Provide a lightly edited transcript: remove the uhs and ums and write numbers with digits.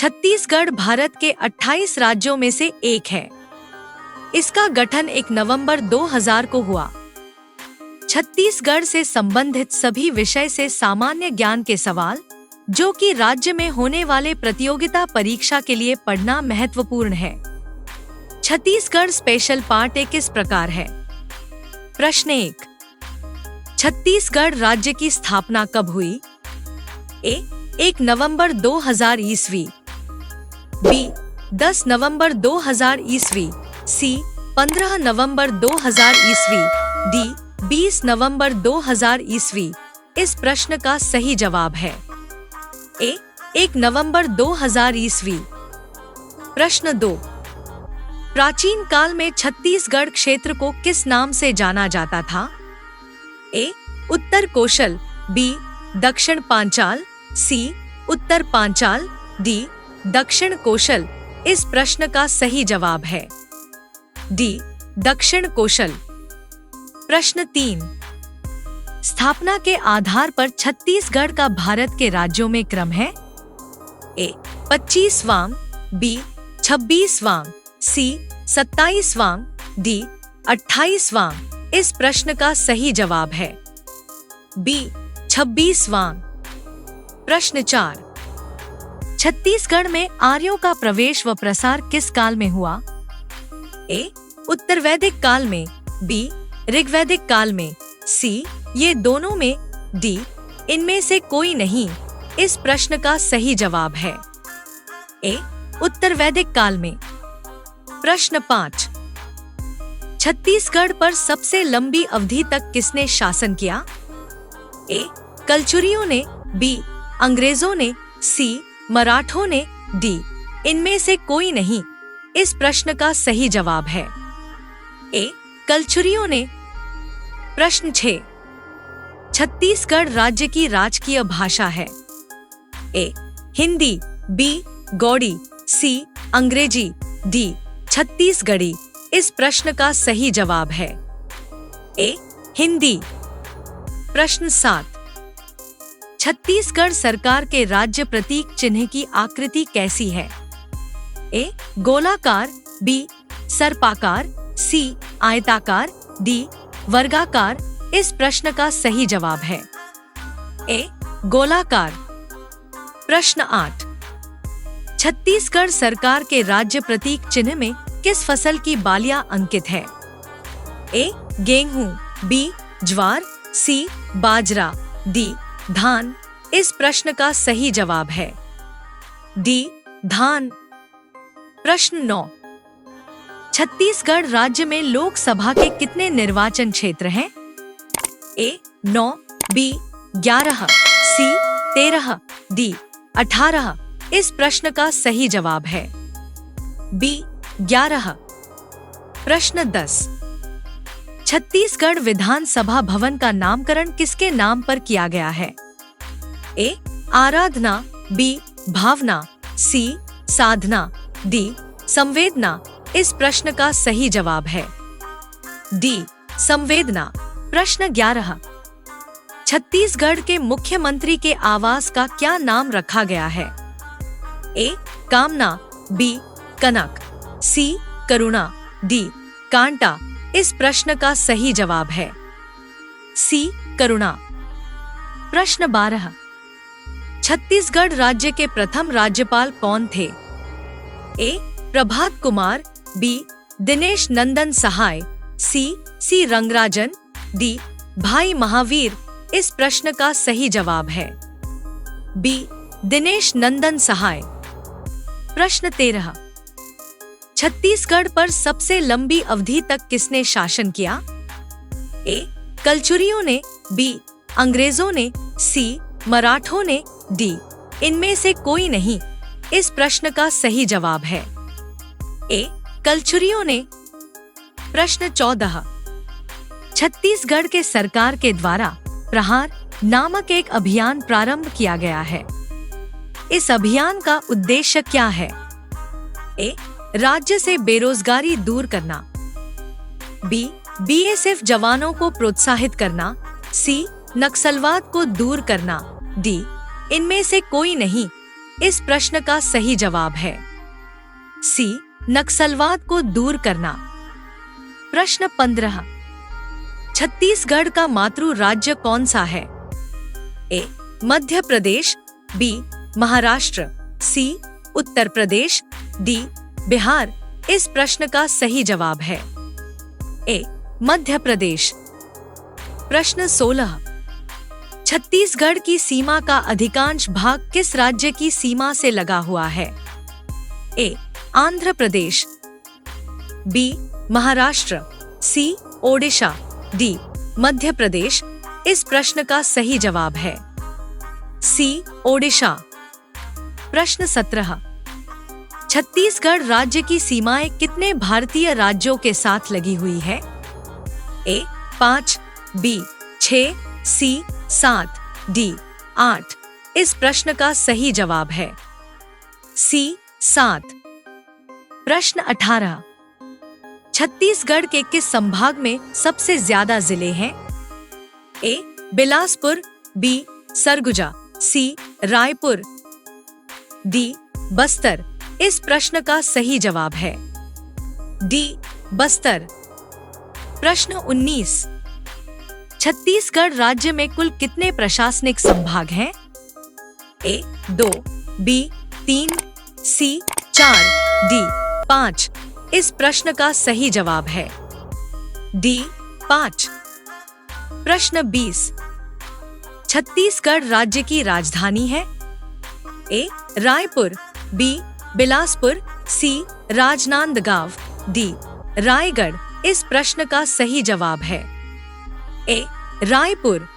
छत्तीसगढ़ भारत के 28 राज्यों में से एक है। इसका गठन 1 नवंबर 2000 को हुआ। छत्तीसगढ़ से संबंधित सभी विषय से सामान्य ज्ञान के सवाल, जो कि राज्य में होने वाले प्रतियोगिता परीक्षा के लिए पढ़ना महत्वपूर्ण है। छत्तीसगढ़ स्पेशल पार्ट 1 इस प्रकार है। प्रश्न 1, छत्तीसगढ़ राज्य की स्थापना कब हुई? ए 1 नवंबर 2000 ईस्वी, बी 10 नवंबर 2000 ईस्वी, सी 15 नवंबर 2000 ईस्वी, डी 20 नवंबर 2000 ईस्वी। इस प्रश्न का सही जवाब है ए 1 नवंबर 2000 ईस्वी। प्रश्न 2, प्राचीन काल में छत्तीसगढ़ क्षेत्र को किस नाम से जाना जाता था? ए उत्तर कोशल, बी दक्षिण पांचाल, सी उत्तर पांचाल, डी दक्षिण कोशल। इस प्रश्न का सही जवाब है डी दक्षिण कोशल। प्रश्न 3, स्थापना के आधार पर छत्तीसगढ़ का भारत के राज्यों में क्रम है? ए 25वां, बी 26वां, सी 27वां, डी 28वां। इस प्रश्न का सही जवाब है बी 26वां। प्रश्न 4, छत्तीसगढ़ में आर्यों का प्रवेश व प्रसार किस काल में हुआ? ए उत्तर वैदिक काल में, बी ऋग्वैदिक काल में, सी ये दोनों में, डी इनमें से कोई नहीं। इस प्रश्न का सही जवाब है ए उत्तर वैदिक काल में। प्रश्न 5, छत्तीसगढ़ पर सबसे लंबी अवधि तक किसने शासन किया? ए कलचुरियों ने, बी अंग्रेजों ने, सी मराठों ने, डी इनमें से कोई नहीं। इस प्रश्न का सही जवाब है ए कलचुरियों ने। प्रश्न 6, छत्तीसगढ़ राज्य की राजकीय भाषा है? ए हिंदी, बी गौड़ी, सी अंग्रेजी, डी छत्तीसगढ़ी। इस प्रश्न का सही जवाब है ए हिंदी। प्रश्न 7, छत्तीसगढ़ सरकार के राज्य प्रतीक चिन्ह की आकृति कैसी है? ए गोलाकार, बी सर्पाकार, सी आयताकार, डी वर्गाकार। इस प्रश्न का सही जवाब है ए गोलाकार। प्रश्न 8, छत्तीसगढ़ सरकार के राज्य प्रतीक चिन्ह में किस फसल की बालियां अंकित है? ए गेहूं, बी ज्वार, सी बाजरा, डी धान। इस प्रश्न का सही जवाब है डी धान। प्रश्न 9, छत्तीसगढ़ राज्य में लोकसभा के कितने निर्वाचन क्षेत्र हैं? ए 9, बी 11, सी 13, डी 18। इस प्रश्न का सही जवाब है बी 11। प्रश्न 10, छत्तीसगढ़ विधानसभा भवन का नामकरण किसके नाम पर किया गया है? ए आराधना, बी भावना, सी साधना, डी संवेदना। इस प्रश्न का सही जवाब है डी संवेदना। प्रश्न 11, छत्तीसगढ़ के मुख्यमंत्री के आवास का क्या नाम रखा गया है? ए कामना, बी कनक, सी करुणा, डी कांटा। इस प्रश्न का सही जवाब है सी करुणा। प्रश्न 12, छत्तीसगढ़ राज्य के प्रथम राज्यपाल कौन थे? ए प्रभात कुमार, बी दिनेश नंदन सहाय, सी रंगराजन, डी भाई महावीर। इस प्रश्न का सही जवाब है बी दिनेश नंदन सहाय। प्रश्न 13, छत्तीसगढ़ पर सबसे लंबी अवधि तक किसने शासन किया? ए कलचुरियों ने, बी अंग्रेजों ने, सी मराठों ने, डी इनमें से कोई नहीं। इस प्रश्न का सही जवाब है ए कलचुरियों ने। प्रश्न 14, छत्तीसगढ़ के सरकार के द्वारा प्रहार नामक एक अभियान प्रारंभ किया गया है। इस अभियान का उद्देश्य क्या है? ए राज्य से बेरोजगारी दूर करना, बी बीएसएफ जवानों को प्रोत्साहित करना, सी नक्सलवाद को दूर करना, डी इनमें से कोई नहीं। इस प्रश्न का सही जवाब है सी, नक्सलवाद को दूर करना। प्रश्न 15, छत्तीसगढ़ का मातृ राज्य कौन सा है? ए, मध्य प्रदेश, बी, महाराष्ट्र, सी, उत्तर प्रदेश, डी, बिहार। इस प्रश्न का सही जवाब है ए, मध्य प्रदेश। प्रश्न 16, छत्तीसगढ़ की सीमा का अधिकांश भाग किस राज्य की सीमा से लगा हुआ है? ए, आंध्र प्रदेश, बी, महाराष्ट्र, सी, ओडिशा, डी, मध्य प्रदेश। इस प्रश्न का सही जवाब है सी, ओडिशा। प्रश्न 17, छत्तीसगढ़ राज्य की सीमाएं कितने भारतीय राज्यों के साथ लगी हुई है? ए, 5, बी, 6, सी, 7, डी, 8। इस प्रश्न का सही जवाब है सी, 7। प्रश्न 18, छत्तीसगढ़ के किस संभाग में सबसे ज्यादा जिले हैं? ए, बिलासपुर, बी, सरगुजा, सी, रायपुर, डी, बस्तर। इस प्रश्न का सही जवाब है डी, बस्तर। प्रश्न 19, छत्तीसगढ़ राज्य में कुल कितने प्रशासनिक संभाग हैं? ए, 2, बी, 3, सी, 4, डी, 5। इस प्रश्न का सही जवाब है डी, 5। प्रश्न 20, छत्तीसगढ़ राज्य की राजधानी है? ए, रायपुर, बी, बिलासपुर, सी, राजनांदगांव, डी, रायगढ़। इस प्रश्न का सही जवाब है ए, रायपुर।